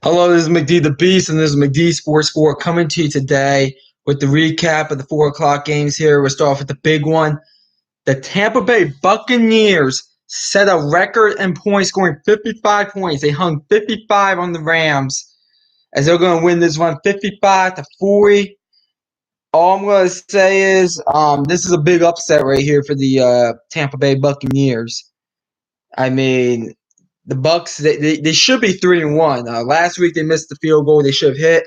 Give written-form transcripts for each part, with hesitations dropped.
Hello, this is McD the Beast, and this is McD Sports Score coming to you today with the recap of the 4 o'clock games here. We'll start off with the big one. The Tampa Bay Buccaneers set a record in points, scoring 55 points. They hung 55 on the Rams as they're going to win this one 55-40. All I'm going to say is this is a big upset right here for the Tampa Bay Buccaneers. I mean, the Bucks they should be 3-1. Last week they missed the field goal they should have hit.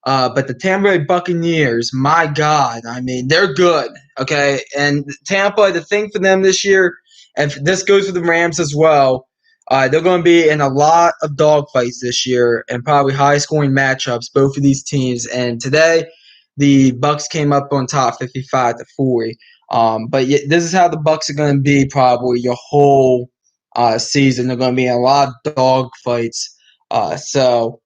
But the Tampa Bay Buccaneers, my God, I mean, they're good. Okay, and Tampa, the thing for them this year, and this goes for the Rams as well. They're going to be in a lot of dogfights this year and probably high-scoring matchups, both of these teams. And today, the Bucks came up on top, 55-40. But this is how the Bucks are going to be probably your whole season. They're going to be in a lot of dog fights. So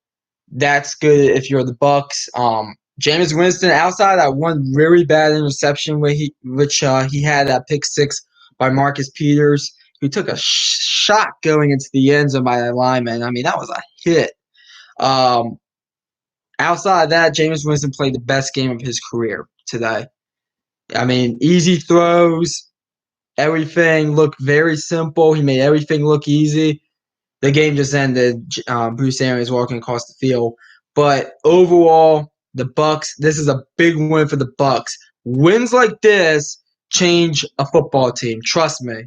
that's good if you're the Bucks. Jameis Winston, outside that one really bad interception which he had that pick six by Marcus Peters, who took a shot going into the end zone by that lineman. I mean, that was a hit. Outside of that, Jameis Winston played the best game of his career today. I mean, easy throws. Everything looked very simple. He made everything look easy. The game just ended. Bruce Arians walking across the field. But overall, the Bucks. This is a big win for the Bucks. Wins like this change a football team. Trust me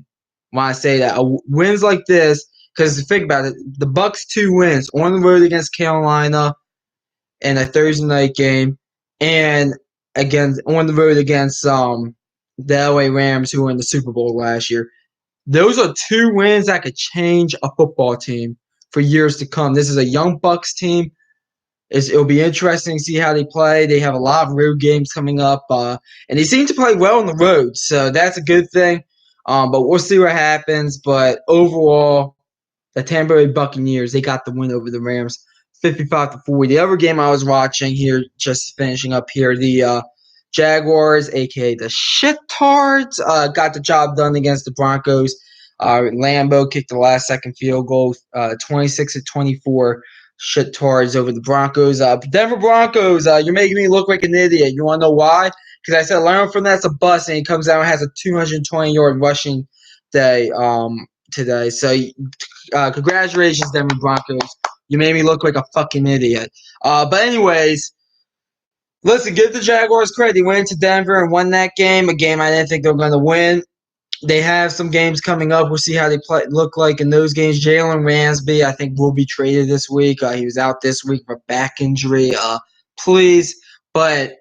when I say that. Wins like this, because think about it. The Bucks 2 wins on the road against Carolina in a Thursday night game, and again on the road against the LA Rams, who were in the Super Bowl last year. Those are 2 wins that could change a football team for years to come. This is a young Bucks team. It'll be interesting to see how they play. They have a lot of road games coming up, and they seem to play well on the road, so that's a good thing. But we'll see what happens. But overall, the Tampa Bay Buccaneers, they got the win over the Rams, 55-40. The other game I was watching here, just finishing up here, the Jaguars, a.k.a. the Shittards, got the job done against the Broncos. Lambeau kicked the last-second field goal, 26-24. Shittards over the Broncos. Denver Broncos, you're making me look like an idiot. You want to know why? Because I said Leonard Fournette's a bust, and he comes out and has a 220-yard rushing day today. So congratulations, Denver Broncos. You made me look like a fucking idiot. But anyways, listen, give the Jaguars credit. They went into Denver and won that game, a game I didn't think they were going to win. They have some games coming up. We'll see how they look like in those games. Jalen Ramsey, I think, will be traded this week. He was out this week for back injury. Please, but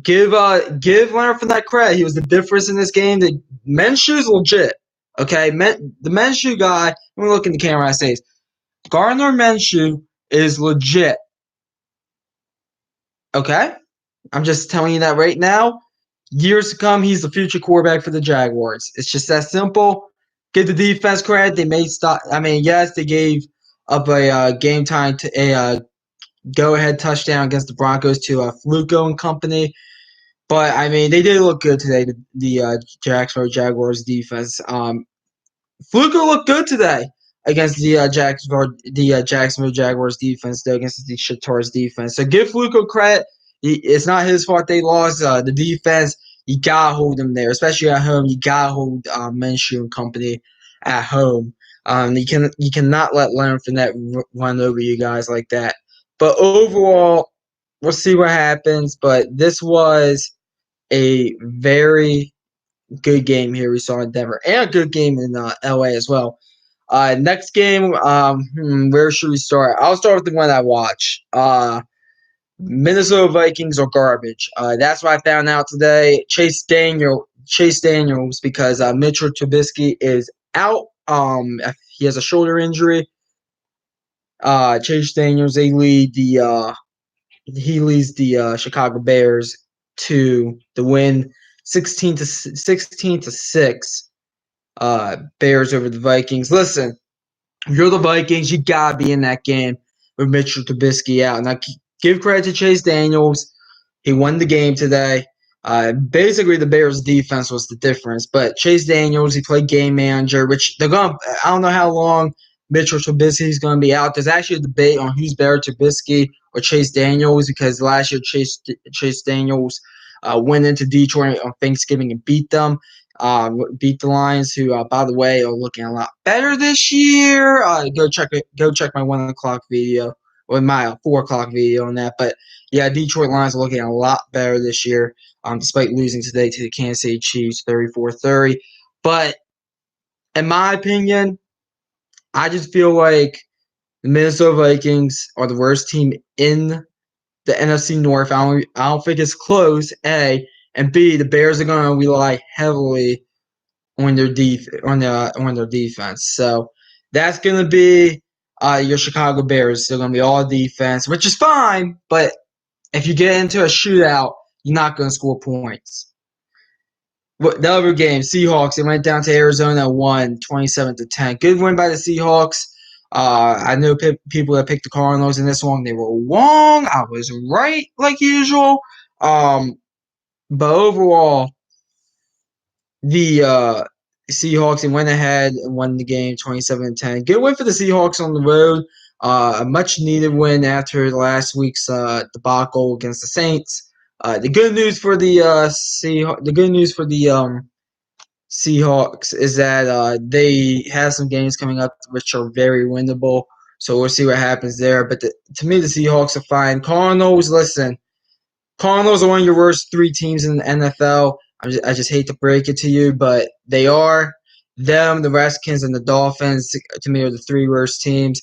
give Leonard Fournette credit. He was the difference in this game. The Minshew's legit. Okay, the Minshew guy. Let me look in the camera. I say, Gardner Minshew is legit. Okay, I'm just telling you that right now. Years to come, he's the future quarterback for the Jaguars. It's just that simple. Give the defense credit. They may stop. I mean, yes, they gave up a game time to a go-ahead touchdown against the Broncos to Fluco and company. But, I mean, they did look good today, the Jacksonville Jaguars defense. Fluco looked good today against the Jacksonville Jaguars defense, though, against the Shittards defense. So give Fluco credit. It's not his fault they lost. The defense, you got to hold them there, especially at home. You got to hold Minshew and company at home. You cannot let Leonard Fournette run over you guys like that. But overall, we'll see what happens. But this was a very good game here we saw in Denver, and a good game in LA as well. Next game, where should we start? I'll start with the one I watch. Minnesota Vikings are garbage. That's what I found out today. Chase Daniels, because Mitchell Trubisky is out. He has a shoulder injury. Chase Daniels, he leads the Chicago Bears to the win, 16-6. Bears over the Vikings. Listen, if you're the Vikings, you gotta be in that game with Mitchell Trubisky out. Now, give credit to Chase Daniels. He won the game today. Basically, the Bears' defense was the difference. But Chase Daniels, he played game manager, which they're going to – I don't know how long Mitchell Trubisky is going to be out. There's actually a debate on who's better, Trubisky or Chase Daniels, because last year Chase Daniels went into Detroit on Thanksgiving and beat them. Beat the Lions, who, by the way, are looking a lot better this year. Go check my 1 o'clock video or my 4 o'clock video on that. But yeah, Detroit Lions are looking a lot better this year, despite losing today to the Kansas City Chiefs 34-30. But in my opinion, I just feel like the Minnesota Vikings are the worst team in the NFC North. I don't think it's close, A. And B, the Bears are going to rely heavily on their defense. So that's going to be your Chicago Bears. They're going to be all defense, which is fine. But if you get into a shootout, you're not going to score points. The other game, Seahawks, they went down to Arizona, won 27-10. Good win by the Seahawks. I know people that picked the Cardinals in this one. They were wrong. I was right, like usual. But overall, the Seahawks, they went ahead and won the game 27-10. Good win for the Seahawks on the road. A much-needed win after last week's debacle against the Saints. The good news for the Seahawks is that they have some games coming up which are very winnable. So we'll see what happens there. But to me, the Seahawks are fine. Cardinals, listen, Cardinals are one of your worst 3 teams in the NFL. I just hate to break it to you, but they are. Them, the Redskins, and the Dolphins, to me, are the 3 worst teams.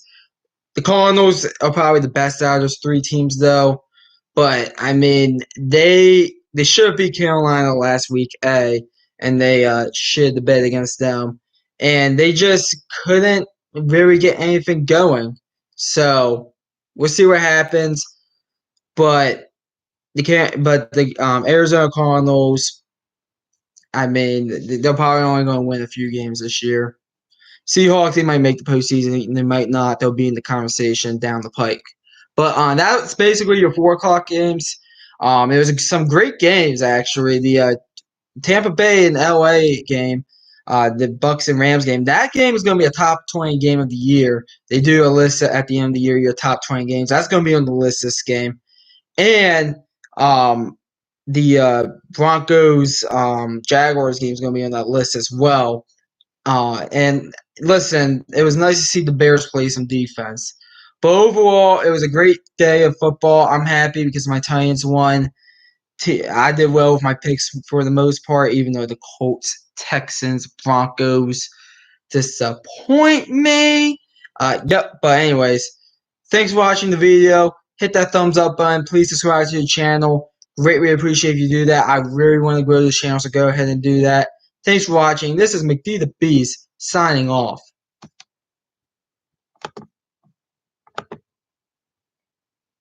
The Cardinals are probably the best out of those 3 teams, though. But, I mean, they should have beat Carolina last week, and they shit the bed against them. And they just couldn't really get anything going. So, we'll see what happens. But the Arizona Cardinals, I mean, they're probably only going to win a few games this year. Seahawks, they might make the postseason, and they might not. They'll be in the conversation down the pike. But that's basically your 4 o'clock games. It was some great games, actually. The Tampa Bay and LA game, the Bucks and Rams game. That game is going to be a top 20 game of the year. They do a list at the end of the year, your top 20 games. That's going to be on the list this game. And the Broncos Jaguars game is going to be on that list as well. And listen, it was nice to see the Bears play some defense. But overall, it was a great day of football. I'm happy because my Titans won. I did well with my picks for the most part, even though the Colts, Texans, Broncos disappoint me. But anyways, thanks for watching the video. Hit that thumbs up button. Please subscribe to the channel. Greatly appreciate if you do that. I really want to grow this channel, so go ahead and do that. Thanks for watching. This is McD the Beast signing off.